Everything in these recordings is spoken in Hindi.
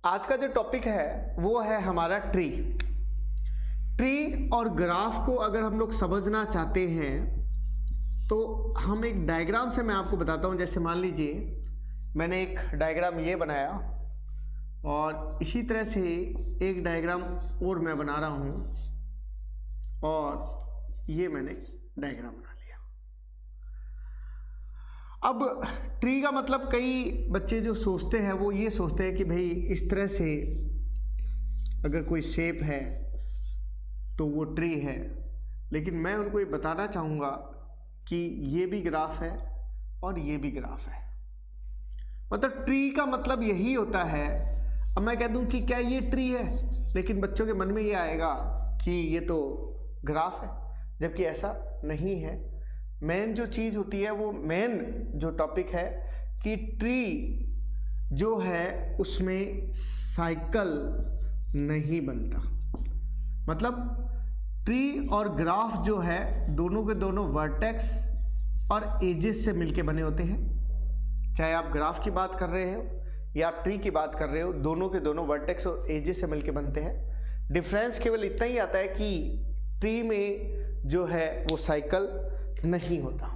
आज का जो टॉपिक है वो है हमारा ट्री। ट्री और ग्राफ को अगर हम लोग समझना चाहते हैं तो हम एक डायग्राम से मैं आपको बताता हूँ। जैसे मान लीजिए मैंने एक डायग्राम ये बनाया और इसी तरह से एक डायग्राम और मैं बना रहा हूँ और ये मैंने डायग्राम बना लिया। अब ट्री का मतलब कई बच्चे जो सोचते हैं वो ये सोचते हैं कि भाई इस तरह से अगर कोई शेप है तो वो ट्री है, लेकिन मैं उनको ये बताना चाहूँगा कि ये भी ग्राफ है और ये भी ग्राफ है। मतलब ट्री का मतलब यही होता है। अब मैं कह दूं कि क्या ये ट्री है, लेकिन बच्चों के मन में ये आएगा कि ये तो ग्राफ है, जबकि ऐसा नहीं है। मेन जो चीज़ होती है वो मेन जो टॉपिक है कि ट्री जो है उसमें साइकिल नहीं बनता। मतलब ट्री और ग्राफ जो है दोनों के दोनों वर्टेक्स और एजेस से मिलके बने होते हैं। चाहे आप ग्राफ की बात कर रहे हो या ट्री की बात कर रहे हो, दोनों के दोनों वर्टेक्स और एजेस से मिलके बनते हैं। डिफरेंस केवल इतना ही आता है कि ट्री में जो है वो साइकिल नहीं होता।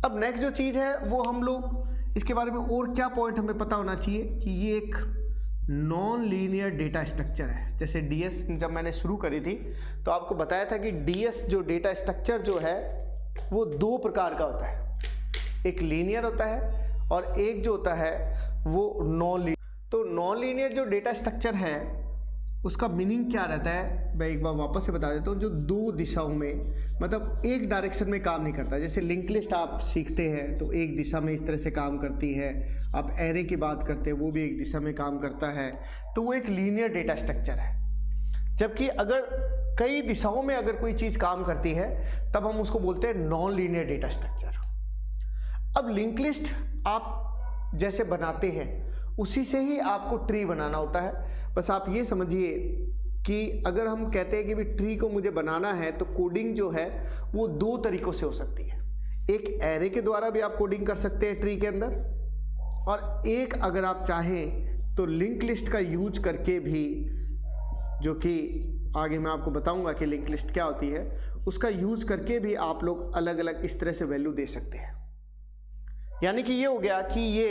अब नेक्स्ट जो चीज़ है वो हम लोग इसके बारे में और क्या पॉइंट हमें पता होना चाहिए कि ये एक नॉन लीनियर डेटा स्ट्रक्चर है। जैसे डीएस जब मैंने शुरू करी थी तो आपको बताया था कि डीएस जो डेटा स्ट्रक्चर जो है वो दो प्रकार का होता है, एक लीनियर होता है और एक जो होता है वो नॉन लीनियर। तो नॉन लीनियर जो डेटा स्ट्रक्चर है उसका मीनिंग क्या रहता है, मैं एक बार वापस से बता देता हूँ। जो दो दिशाओं में मतलब एक डायरेक्शन में काम नहीं करता। जैसे लिंक लिस्ट आप सीखते हैं तो एक दिशा में इस तरह से काम करती है। आप एरे की बात करते हैं वो भी एक दिशा में काम करता है, तो वो एक लीनियर डेटा स्ट्रक्चर है। जबकि अगर कई दिशाओं में अगर कोई चीज़ काम करती है तब हम उसको बोलते हैं नॉन लीनियर डेटा स्ट्रक्चर। अब लिंक लिस्ट आप जैसे बनाते हैं उसी से ही आपको ट्री बनाना होता है। बस आप ये समझिए कि अगर हम कहते हैं कि भी ट्री को मुझे बनाना है तो कोडिंग जो है वो दो तरीक़ों से हो सकती है। एक एरे के द्वारा भी आप कोडिंग कर सकते हैं ट्री के अंदर, और एक अगर आप चाहें तो लिंक लिस्ट का यूज करके भी, जो कि आगे मैं आपको बताऊंगा कि लिंक लिस्ट क्या होती है, उसका यूज करके भी आप लोग अलग अलग इस तरह से वैल्यू दे सकते हैं। यानी कि ये हो गया कि ये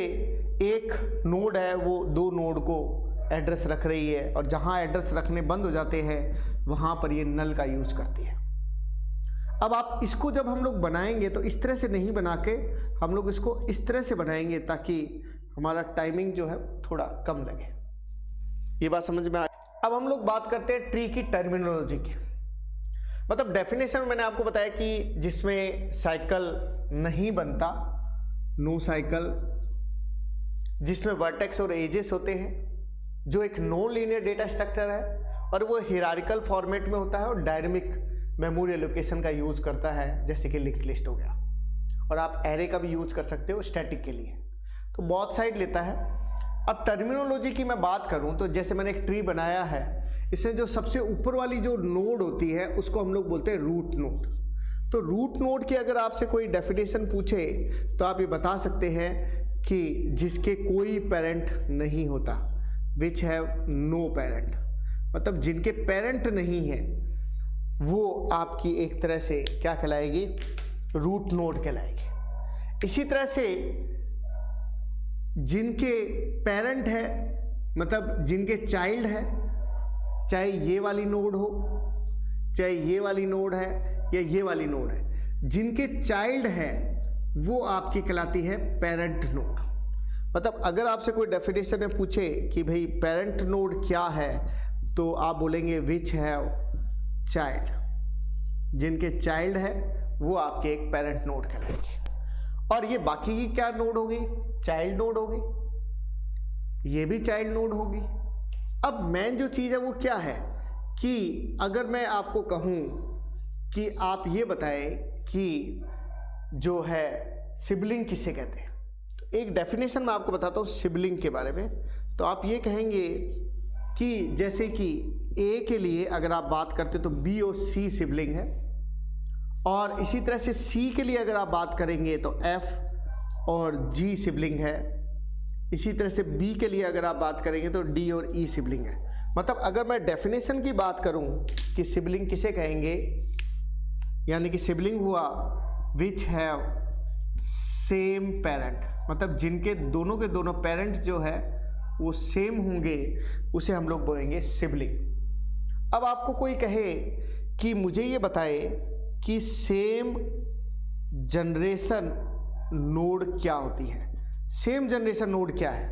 एक नोड है वो दो नोड को एड्रेस रख रही है, और जहाँ एड्रेस रखने बंद हो जाते हैं वहाँ पर ये नल का यूज करती है। अब आप इसको जब हम लोग बनाएंगे तो इस तरह से नहीं बना के हम लोग इसको इस तरह से बनाएंगे ताकि हमारा टाइमिंग जो है थोड़ा कम लगे। ये बात समझ में आ। अब हम लोग बात करते हैं ट्री की टर्मिनोलॉजी की। मतलब डेफिनेशन मैंने आपको बताया कि जिसमें साइकिल नहीं बनता, नो साइकिल, जिसमें वर्टेक्स और एजेस होते हैं, जो एक नॉन लीनियर डेटा स्ट्रक्चर है और वो हिरारिकल फॉर्मेट में होता है और डायनेमिक मेमोरी एलोकेशन का यूज करता है, जैसे कि लिंक लिस्ट हो गया। और आप एरे का भी यूज कर सकते हो स्टैटिक के लिए, तो बहुत साइड लेता है। अब टर्मिनोलॉजी की मैं बात करूं तो जैसे मैंने एक ट्री बनाया है, इसमें जो सबसे ऊपर वाली जो नोड होती है उसको हम लोग बोलते हैं रूट नोड। तो रूट नोड की अगर आपसे कोई डेफिनेशन पूछे तो आप ये बता सकते हैं कि जिसके कोई पेरेंट नहीं होता, विच हैव नो पेरेंट। मतलब जिनके पेरेंट नहीं है वो आपकी एक तरह से क्या कहलाएगी, रूट नोड कहलाएगी। इसी तरह से जिनके पेरेंट है, मतलब जिनके चाइल्ड है, चाहे ये वाली नोड हो, चाहे ये वाली नोड है या ये वाली नोड है, जिनके चाइल्ड है वो आपकी कहलाती है पेरेंट नोड। मतलब अगर आपसे कोई डेफिनेशन में पूछे कि भाई पेरेंट नोड क्या है तो आप बोलेंगे विच हैव चाइल्ड। जिनके चाइल्ड है वो आपके एक पेरेंट नोड कहलाएगी। और ये बाकी की क्या नोड होगी, चाइल्ड नोड होगी, ये भी चाइल्ड नोड होगी। अब मेन जो चीज़ है वो क्या है कि अगर मैं आपको कहूँ कि आप ये बताएं कि जो है सिबलिंग किसे कहते हैं, तो एक डेफिनेशन मैं आपको बताता हूँ सिबलिंग के बारे में। तो आप ये कहेंगे कि जैसे कि ए के लिए अगर आप बात करते तो बी और सी सिबलिंग है, और इसी तरह से सी के लिए अगर आप बात करेंगे तो एफ और जी सिबलिंग है, इसी तरह से बी के लिए अगर आप बात करेंगे तो डी और ई सिबलिंग है। मतलब अगर मैं डेफिनेशन की बात करूं कि सिबलिंग किसे कहेंगे, यानी कि सिबलिंग हुआ विच हैव सेम पेरेंट, मतलब जिनके दोनों के दोनों पेरेंट जो है वो सेम होंगे, उसे हम लोग बोलेंगे सिबलिंग। अब आपको कोई कहे कि मुझे ये बताए कि सेम जनरेशन नोड क्या होती है, सेम जनरेशन नोड क्या है।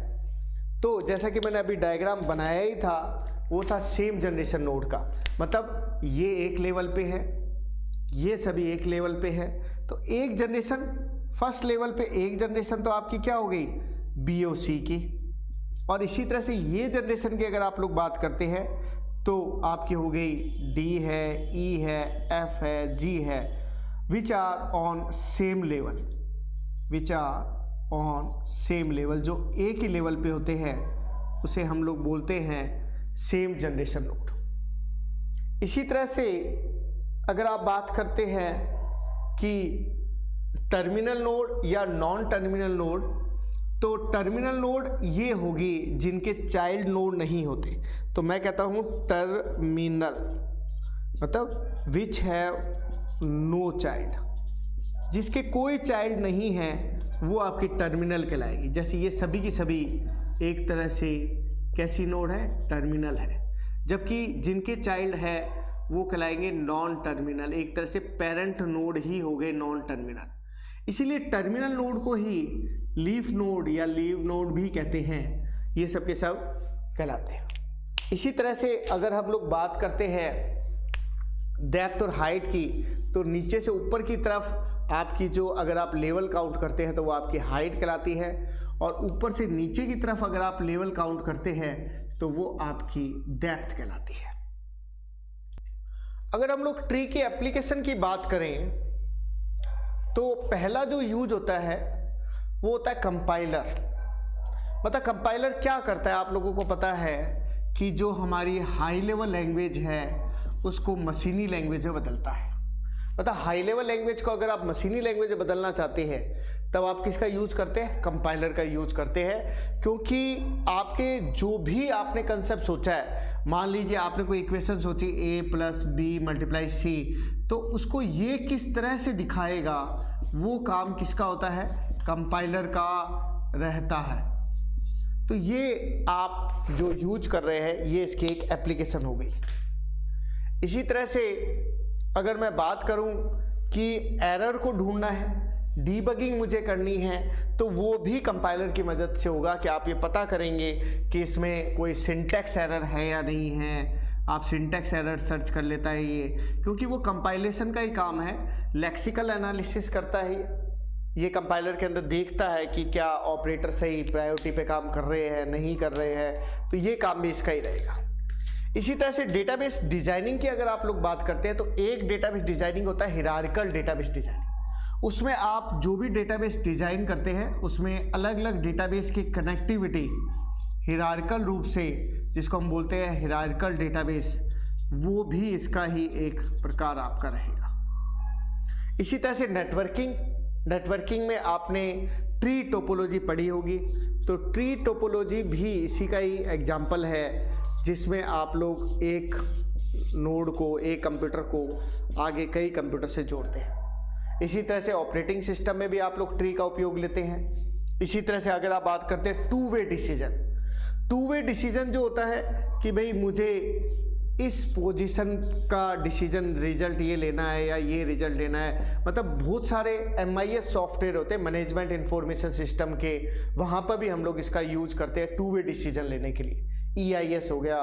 तो जैसा कि मैंने अभी डायग्राम बनाया ही था, वो था सेम जनरेशन नोड का, मतलब ये एक लेवल पे है, ये सभी एक लेवल पे है। तो एक जनरेशन फर्स्ट लेवल पे, एक जनरेशन तो आपकी क्या हो गई, बी और सी की। और इसी तरह से ये जनरेशन की अगर आप लोग बात करते हैं तो आपकी हो गई डी है, ई है, एफ है, जी है, which are on same level, which are on same level, जो एक ही लेवल पे होते हैं उसे हम लोग बोलते हैं सेम जनरेशन नोड। इसी तरह से अगर आप बात करते हैं कि टर्मिनल नोड या नॉन टर्मिनल नोड, तो टर्मिनल नोड ये होगी जिनके चाइल्ड नोड नहीं होते। तो मैं कहता हूँ टर्मिनल मतलब विच हैव नो चाइल्ड, जिसके कोई चाइल्ड नहीं है वो आपकी टर्मिनल कहलाएगी। जैसे ये सभी की सभी एक तरह से कैसी नोड है, टर्मिनल है, जबकि जिनके चाइल्ड है वो कहलाएंगे नॉन टर्मिनल, एक तरह से पेरेंट नोड ही हो गए नॉन टर्मिनल। इसीलिए टर्मिनल नोड को ही लीफ नोड या लीव नोड भी कहते हैं, ये सब के सब कहलाते हैं। इसी तरह से अगर हम लोग बात करते हैं डेप्थ और हाइट की, तो नीचे से ऊपर की तरफ आपकी जो अगर आप लेवल काउंट करते हैं तो वो आपकी हाइट कहलाती है, और ऊपर से नीचे की तरफ अगर आप लेवल काउंट करते हैं तो वो आपकी डेप्थ कहलाती है। अगर हम लोग ट्री के एप्लीकेशन की बात करें तो पहला जो यूज होता है वो होता है कंपाइलर। मतलब कंपाइलर क्या करता है, आप लोगों को पता है कि जो हमारी हाई लेवल लैंग्वेज है उसको मशीनी लैंग्वेज में बदलता है। मतलब हाई लेवल लैंग्वेज को अगर आप मशीनी लैंग्वेज में बदलना चाहते हैं तब आप किसका यूज करते हैं, कंपाइलर का यूज करते हैं। क्योंकि आपके जो भी आपने कंसेप्ट सोचा है, मान लीजिए आपने कोई इक्वेशन सोची a+b × c, तो उसको ये किस तरह से दिखाएगा वो काम किसका होता है, कंपाइलर का रहता है। तो ये आप जो यूज कर रहे हैं ये इसकी एक एप्लीकेशन हो गई। इसी तरह से अगर मैं बात करूं कि एरर को ढूंढना है, डीबगिंग मुझे करनी है, तो वो भी कंपाइलर की मदद से होगा कि आप ये पता करेंगे कि इसमें कोई सिंटैक्स एरर है या नहीं है। आप सिंटैक्स एरर सर्च कर लेता है ये, क्योंकि वो कंपाइलेशन का ही काम है, लेक्सिकल एनालिसिस करता है ये कंपाइलर के अंदर देखता है कि क्या ऑपरेटर सही प्रायोरिटी पे काम कर रहे हैं नहीं कर रहे हैं, तो ये काम भी इसका ही रहेगा। इसी तरह से डेटाबेस डिजाइनिंग की अगर आप लोग बात करते हैं तो एक डेटाबेस डिजाइनिंग होता है हिरार्किकल डेटाबेस डिजाइनिंग। उसमें आप जो भी डेटाबेस डिजाइन करते हैं उसमें अलग अलग डेटाबेस की कनेक्टिविटी हिरार्किकल रूप से, जिसको हम बोलते हैं हिरार्किकल डेटाबेस, वो भी इसका ही एक प्रकार आपका रहेगा। इसी तरह से नेटवर्किंग में आपने ट्री टोपोलॉजी पढ़ी होगी, तो ट्री टोपोलॉजी भी इसी का ही एग्जाम्पल है, जिसमें आप लोग एक नोड को, एक कंप्यूटर को आगे कई कंप्यूटर से जोड़ते हैं। इसी तरह से ऑपरेटिंग सिस्टम में भी आप लोग ट्री का उपयोग लेते हैं। इसी तरह से अगर आप बात करते हैं टू वे डिसीजन जो होता है कि भाई मुझे इस पोजीशन का डिसीजन रिजल्ट ये लेना है या ये रिजल्ट लेना है, मतलब बहुत सारे MIS सॉफ्टवेयर होते हैं मैनेजमेंट इंफॉर्मेशन सिस्टम के, वहाँ पर भी हम लोग इसका यूज करते हैं टू वे डिसीजन लेने के लिए। EIS हो गया,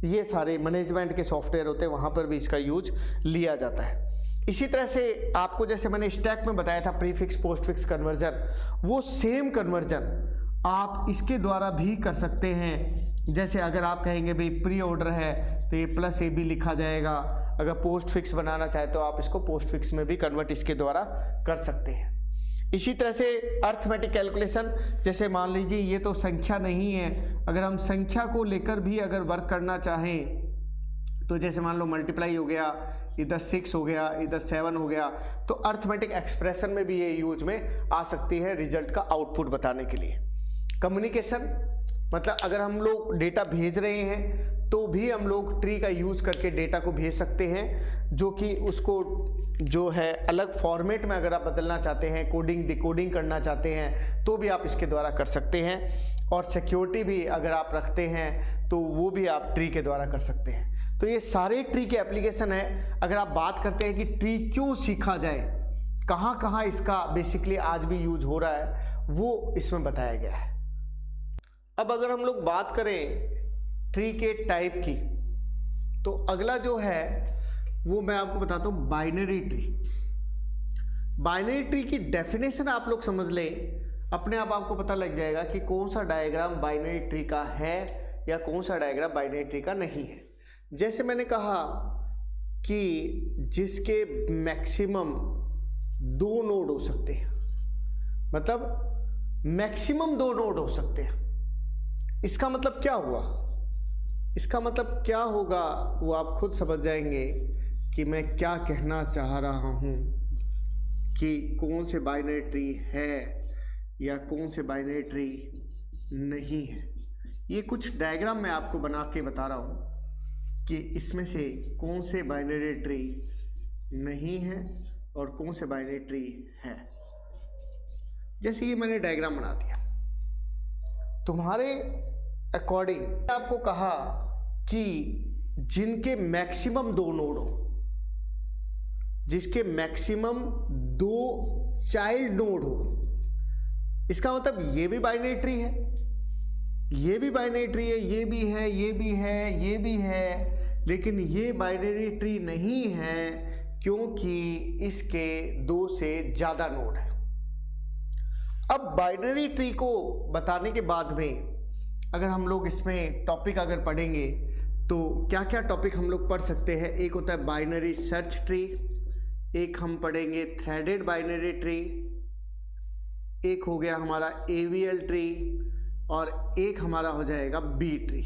ये सारे मैनेजमेंट के सॉफ्टवेयर होते हैं, वहाँ पर भी इसका यूज लिया जाता है। इसी तरह से आपको जैसे मैंने स्टैक में बताया था प्रीफिक्स पोस्टफिक्स कन्वर्जन, वो सेम कन्वर्जन आप इसके द्वारा भी कर सकते हैं। जैसे अगर आप कहेंगे भाई प्री ऑर्डर है तो ये +AB लिखा जाएगा, अगर पोस्ट फिक्स बनाना चाहे तो आप इसको पोस्ट फिक्स में भी कन्वर्ट इसके द्वारा कर सकते हैं। इसी तरह से अर्थमेटिक कैलकुलेशन, जैसे मान लीजिए ये तो संख्या नहीं है, अगर हम संख्या को लेकर भी अगर वर्क करना चाहें तो जैसे मान लो मल्टीप्लाई हो गया, इधर 6 हो गया, इधर 7 हो गया, तो अर्थमेटिक एक्सप्रेशन में भी ये यूज में आ सकती है रिजल्ट का आउटपुट बताने के लिए। कम्युनिकेशन, मतलब अगर हम लोग डेटा भेज रहे हैं तो भी हम लोग ट्री का यूज करके डेटा को भेज सकते हैं, जो कि उसको जो है अलग फॉर्मेट में अगर आप बदलना चाहते हैं, कोडिंग डिकोडिंग करना चाहते हैं तो भी आप इसके द्वारा कर सकते हैं। और सिक्योरिटी भी अगर आप रखते हैं तो वो भी आप ट्री के द्वारा कर सकते हैं। तो ये सारे ट्री के एप्लीकेशन है। अगर आप बात करते हैं कि ट्री क्यों सीखा जाए, कहाँ कहाँ इसका बेसिकली आज भी यूज हो रहा है, वो इसमें बताया गया है। अब अगर हम लोग बात करें ट्री के टाइप की, तो अगला जो है वो मैं आपको बताता हूँ बाइनरी ट्री। बाइनरी ट्री की डेफिनेशन आप लोग समझ लें, अपने आप आपको पता लग जाएगा कि कौन सा डायग्राम बाइनरी ट्री का है या कौन सा डायग्राम बाइनरी ट्री का नहीं है। जैसे मैंने कहा कि जिसके मैक्सिमम 2 नोड हो सकते हैं, मतलब मैक्सिमम 2 नोड हो सकते हैं। इसका मतलब क्या हुआ, इसका मतलब क्या होगा वो आप खुद समझ जाएंगे कि मैं क्या कहना चाह रहा हूँ, कि कौन से बाइनरी ट्री है या कौन से बाइनरी ट्री नहीं है। ये कुछ डायग्राम मैं आपको बना के बता रहा हूँ कि इसमें से कौन से बाइनरी ट्री नहीं है और कौन से बाइनरी ट्री है। जैसे ये मैंने डायग्राम बना दिया, तुम्हारे अकॉर्डिंग आपको कहा कि जिनके मैक्सिमम 2 नोड हो, जिसके मैक्सिमम 2 चाइल्ड नोड हो, इसका मतलब ये भी बाइनरी ट्री है, ये भी बाइनरी ट्री है, ये भी है, ये भी है, ये भी है, लेकिन ये बाइनरी ट्री नहीं है क्योंकि इसके 2 से ज़्यादा नोड है। अब बाइनरी ट्री को बताने के बाद में अगर हम लोग इसमें टॉपिक अगर पढ़ेंगे तो क्या क्या टॉपिक हम लोग पढ़ सकते हैं। एक होता है बाइनरी सर्च ट्री, एक हम पढ़ेंगे थ्रेडेड बाइनरी ट्री, एक हो गया हमारा AVL ट्री और एक हमारा हो जाएगा बी ट्री।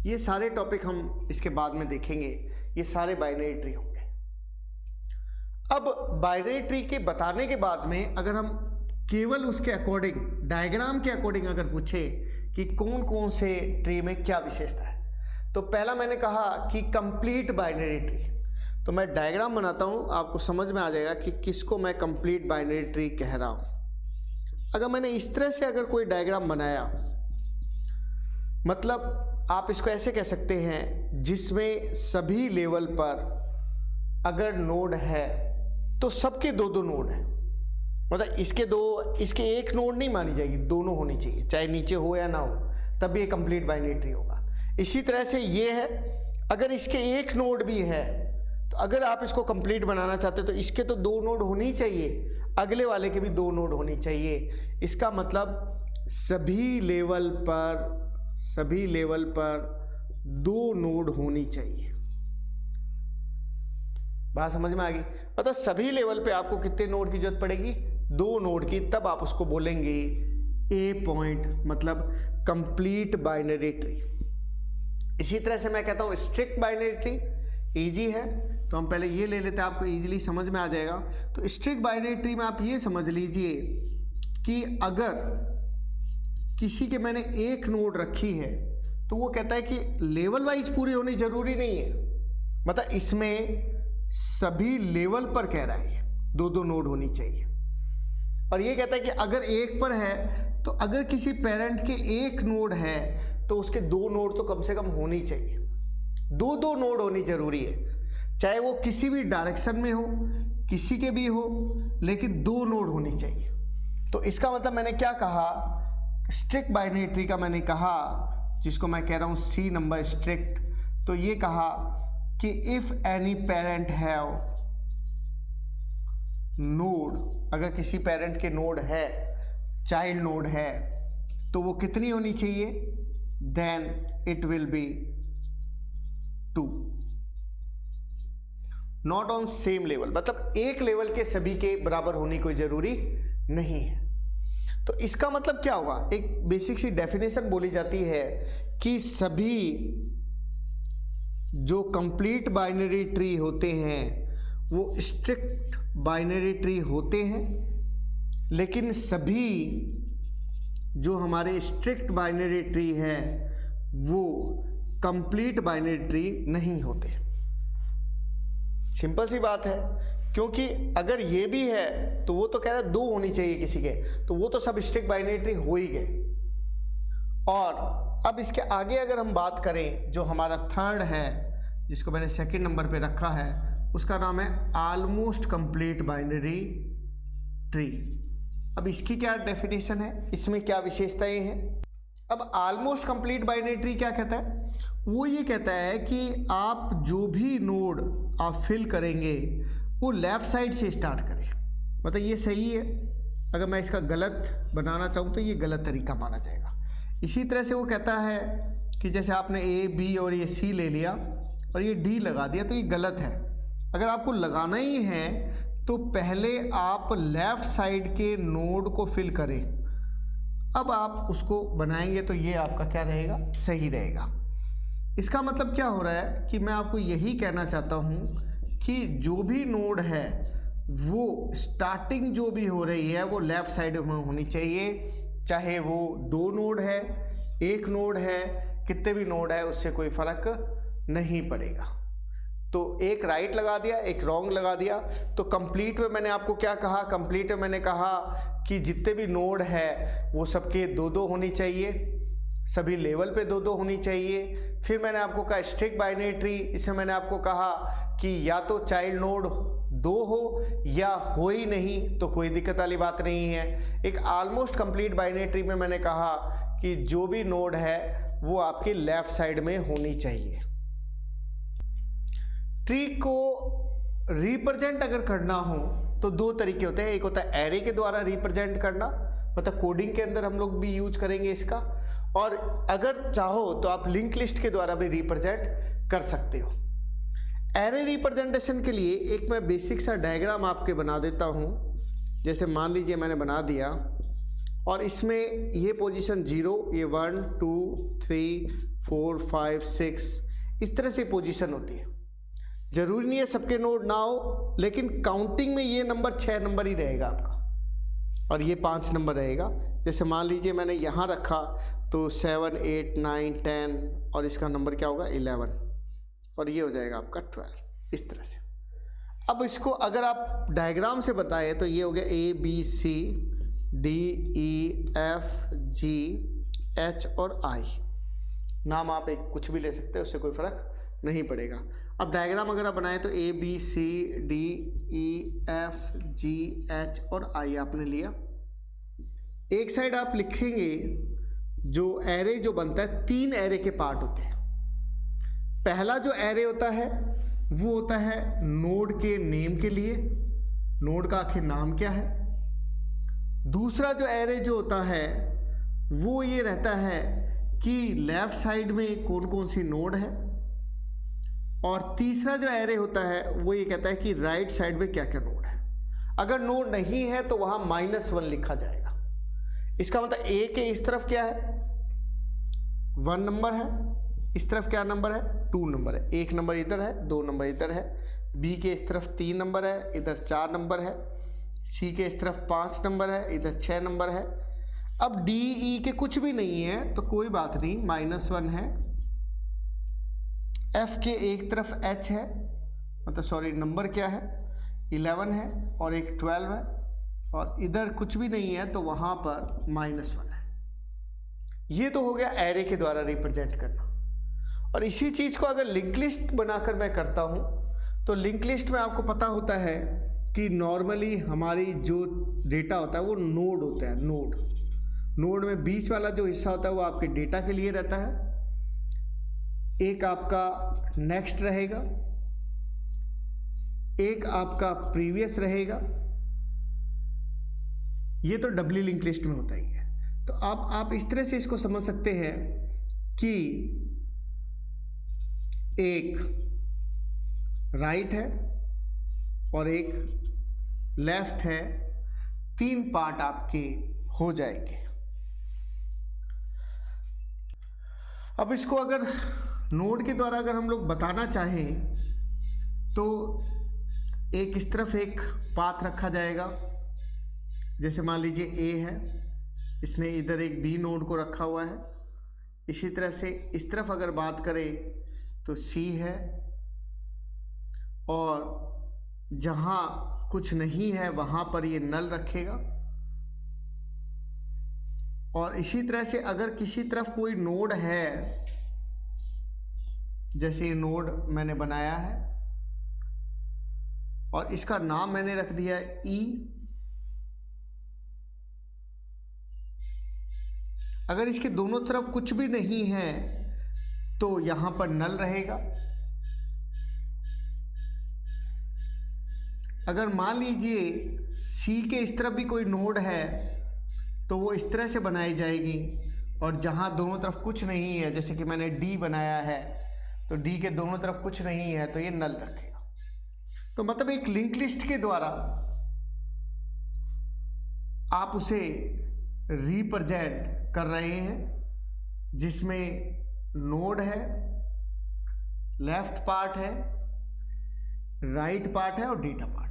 ये सारे टॉपिक हम इसके बाद में देखेंगे, ये सारे बाइनरी ट्री होंगे। अब बाइनरी ट्री के बताने के बाद में अगर हम केवल उसके अकॉर्डिंग, डायग्राम के अकॉर्डिंग अगर पूछे कि कौन कौन से ट्री में क्या विशेषता है, तो पहला मैंने कहा कि कंप्लीट बाइनरी ट्री। तो मैं डायग्राम बनाता हूँ, आपको समझ में आ जाएगा कि किसको मैं कंप्लीट बाइनरी ट्री कह रहा हूँ। अगर मैंने इस तरह से अगर कोई डायग्राम बनाया, मतलब आप इसको ऐसे कह सकते हैं जिसमें सभी लेवल पर अगर नोड है तो सबके 2-2 नोड है, मतलब इसके एक नोड नहीं मानी जाएगी, दोनों होनी चाहिए, चाहे नीचे हो या ना हो, तब ये कंप्लीट बाइनरी ट्री होगा। इसी तरह से ये है, अगर इसके एक नोड भी है तो अगर आप इसको कंप्लीट बनाना चाहते तो इसके तो 2 नोड होनी चाहिए, अगले वाले के भी 2 नोड होनी चाहिए। इसका मतलब सभी लेवल पर 2 नोड होनी चाहिए। बात समझ में आ गई? मतलब सभी लेवल पे आपको कितने नोड की जरूरत पड़ेगी? 2 नोड की, तब आप उसको बोलेंगे ए पॉइंट, मतलब कंप्लीट बाइनरी ट्री। इसी तरह से मैं कहता हूँ स्ट्रिक्ट बाइनरी ट्री, इजी है तो हम पहले ये ले लेते हैं, आपको इजीली समझ में आ जाएगा। तो स्ट्रिक्ट बाइनरी ट्री में आप ये समझ लीजिए कि अगर किसी के मैंने एक नोड रखी है तो वो कहता है कि लेवल वाइज पूरी होनी जरूरी नहीं है, मतलब इसमें सभी लेवल पर कह रहा है 2-2 नोड होनी चाहिए। और ये कहता है कि अगर एक पर है तो अगर किसी पेरेंट के एक नोड है तो उसके 2 नोड तो कम से कम होनी चाहिए, 2-2 नोड होनी जरूरी है, चाहे वो किसी भी डायरेक्शन में हो, किसी के भी हो, लेकिन 2 नोड होनी चाहिए। तो इसका मतलब मैंने क्या कहा, स्ट्रिक्ट बाइनरी ट्री का मैंने कहा, जिसको मैं कह रहा हूँ C नंबर स्ट्रिक्ट, तो ये कहा कि if any parent have node, अगर किसी पेरेंट के नोड है, चाइल्ड नोड है, तो वो कितनी होनी चाहिए, then it will be 2, not on same level, मतलब एक लेवल के सभी के बराबर होनी कोई जरूरी नहीं है। तो इसका मतलब क्या हुआ, एक बेसिक सी डेफिनेशन बोली जाती है कि सभी जो कंप्लीट बाइनरी ट्री होते हैं वो स्ट्रिक्ट बाइनरी ट्री होते हैं, लेकिन सभी जो हमारे स्ट्रिक्ट बाइनरी ट्री है वो कंप्लीट बाइनरी ट्री नहीं होते। सिंपल सी बात है, क्योंकि अगर ये भी है तो वो तो कह रहा है 2 होनी चाहिए किसी के, तो वो तो सब स्ट्रिक्ट बाइनरी ट्री हो ही गए। और अब इसके आगे अगर हम बात करें, जो हमारा थर्ड है जिसको मैंने सेकंड नंबर पे रखा है, उसका नाम है ऑलमोस्ट कंप्लीट बाइनरी ट्री। अब इसकी क्या डेफिनेशन है, इसमें क्या विशेषताएं हैं? अब ऑलमोस्ट कंप्लीट बाइनरी ट्री क्या कहता है? वो ये कहता है कि आप जो भी नोड आप फिल करेंगे वो लेफ़्ट साइड से स्टार्ट करें। मतलब ये सही है, अगर मैं इसका गलत बनाना चाहूँ तो ये गलत तरीका माना जाएगा। इसी तरह से वो कहता है कि जैसे आपने ए, बी और ये सी ले लिया और ये डी लगा दिया तो ये गलत है। अगर आपको लगाना ही है तो पहले आप लेफ़्ट साइड के नोड को फिल करें, अब आप उसको बनाएंगे तो ये आपका क्या रहेगा, सही रहेगा। इसका मतलब क्या हो रहा है कि मैं आपको यही कहना चाहता हूँ कि जो भी नोड है वो स्टार्टिंग जो भी हो रही है वो लेफ़्ट साइड में होनी चाहिए, चाहे वो 2 नोड है, 1 नोड है, कितने भी नोड है, उससे कोई फ़र्क नहीं पड़ेगा। तो एक राइट लगा दिया, एक रॉन्ग लगा दिया। तो कंप्लीट में मैंने आपको क्या कहा, कंप्लीट में मैंने कहा कि जितने भी नोड है वो सबके 2-2 होनी चाहिए, सभी लेवल पे 2-2 होनी चाहिए। फिर मैंने आपको कहा स्ट्रिक्ट बाइनरी ट्री, इसमें मैंने आपको कहा कि या तो चाइल्ड नोड 2 हो या हो ही नहीं तो कोई दिक्कत वाली बात नहीं है। एक ऑलमोस्ट कंप्लीट बाइनरी ट्री में मैंने कहा कि जो भी नोड है वो आपकी लेफ्ट साइड में होनी चाहिए। ट्री को रिप्रेजेंट अगर करना हो तो 2 तरीके होते हैं। एक होता है एरे के द्वारा रिप्रेजेंट करना, मतलब कोडिंग के अंदर हम लोग भी यूज करेंगे इसका, और अगर चाहो तो आप लिंक लिस्ट के द्वारा भी रिप्रेजेंट कर सकते हो। एरे रिप्रेजेंटेशन के लिए एक मैं बेसिक सा डायग्राम आपके बना देता हूँ। जैसे मान लीजिए मैंने बना दिया और इसमें ये पोजीशन 0, ये 1 2 3 4 5 6 इस तरह से पोजीशन होती है। जरूरी नहीं है सबके नोड ना हो, लेकिन काउंटिंग में ये नंबर 6 नंबर ही रहेगा आपका और ये 5 नंबर रहेगा। जैसे मान लीजिए मैंने यहाँ रखा तो 7 8 9 10 और इसका नंबर क्या होगा 11 और ये हो जाएगा आपका 12, इस तरह से। अब इसको अगर आप डायग्राम से बताएं तो ये हो गया A B C D E F G H और I। नाम आप एक कुछ भी ले सकते हैं, उससे कोई फर्क नहीं पड़ेगा। अब डायग्राम अगर आप बनाएं तो A B C D E F G H और I आपने लिया। एक साइड आप लिखेंगे जो एरे जो बनता है 3 एरे के पार्ट होते हैं। पहला जो एरे होता है वो होता है नोड के नेम के लिए, नोड का आखिर नाम क्या है। दूसरा जो एरे जो होता है वो ये रहता है कि लेफ्ट साइड में कौन कौन सी नोड है, और तीसरा जो एरे होता है वो ये कहता है कि राइट साइड में क्या क्या नोड है। अगर नोड नहीं है तो वहां -1 लिखा जाएगा। इसका मतलब ए के इस तरफ क्या है 1 नंबर है, इस तरफ क्या नंबर है 2 नंबर है, 1 नंबर इधर है 2 नंबर इधर है। बी के इस तरफ 3 नंबर है, इधर 4 नंबर है। सी के इस तरफ 5 नंबर है, इधर 6 नंबर है। अब डी ई के कुछ भी नहीं है तो कोई बात नहीं, -1 है। एफ के एक तरफ एच है, मतलब सॉरी नंबर क्या है 11 है और एक 12 है, और इधर कुछ भी नहीं है तो वहां पर -1 है। ये तो हो गया एरे के द्वारा रिप्रेजेंट करना। और इसी चीज को अगर लिंक लिस्ट बनाकर मैं करता हूं तो लिंक लिस्ट में आपको पता होता है कि नॉर्मली हमारी जो डेटा होता है वो नोड होता है। नोड में बीच वाला जो हिस्सा होता है वो आपके डेटा के लिए रहता है, एक आपका नेक्स्ट रहेगा, एक आपका प्रीवियस रहेगा। ये तो डबली लिंक लिस्ट में होता ही है। तो आप इस तरह से इसको समझ सकते हैं कि एक राइट है और एक लेफ्ट है, 3 पार्ट आपके हो जाएंगे। अब इसको अगर नोड के द्वारा अगर हम लोग बताना चाहें तो एक इस तरफ एक पाथ रखा जाएगा। जैसे मान लीजिए ए है इसने इधर एक बी नोड को रखा हुआ है। इसी तरह से इस तरफ अगर बात करें तो सी है, और जहाँ कुछ नहीं है वहाँ पर ये नल रखेगा। और इसी तरह से अगर किसी तरफ कोई नोड है, जैसे ये नोड मैंने बनाया है और इसका नाम मैंने रख दिया है ई, अगर इसके दोनों तरफ कुछ भी नहीं है तो यहां पर नल रहेगा। अगर मान लीजिए सी के इस तरफ भी कोई नोड है तो वो इस तरह से बनाई जाएगी, और जहां दोनों तरफ कुछ नहीं है, जैसे कि मैंने डी बनाया है तो डी के दोनों तरफ कुछ नहीं है तो ये नल रखेगा। तो मतलब एक लिंक लिस्ट के द्वारा आप उसे रिप्रेजेंट कर रहे हैं, जिसमें नोड है, लेफ्ट पार्ट है, राइट पार्ट है और डेटा पार्ट।